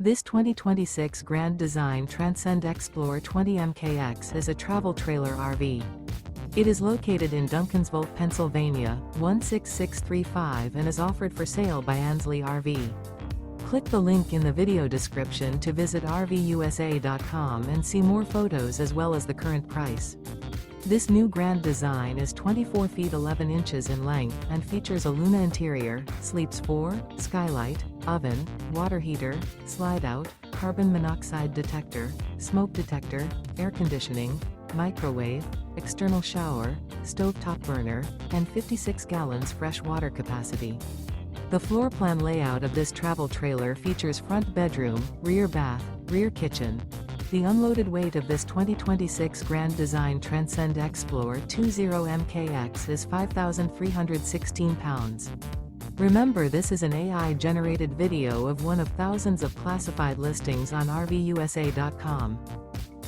This 2026 Grand Design Transcend Xplor 20 MKX is a travel trailer RV. It is located in Duncansville, Pennsylvania, 16635 and is offered for sale by Ansley RV. Click the link in the video description to visit RVUSA.com and see more photos as well as the current price. This new Grand Design is 24 feet 11 inches in length and features a Luna interior, sleeps 4, skylight, oven, water heater, slide-out, carbon monoxide detector, smoke detector, air conditioning, microwave, external shower, stovetop burner, and 56 gallons fresh water capacity. The floor plan layout of this travel trailer features front bedroom, rear bath, rear kitchen. The unloaded weight of this 2026 Grand Design Transcend Xplor 20 MKX is 5,316 pounds. Remember, this is an AI-generated video of one of thousands of classified listings on RVUSA.com.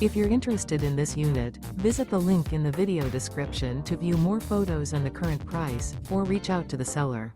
If you're interested in this unit, visit the link in the video description to view more photos and the current price, or reach out to the seller.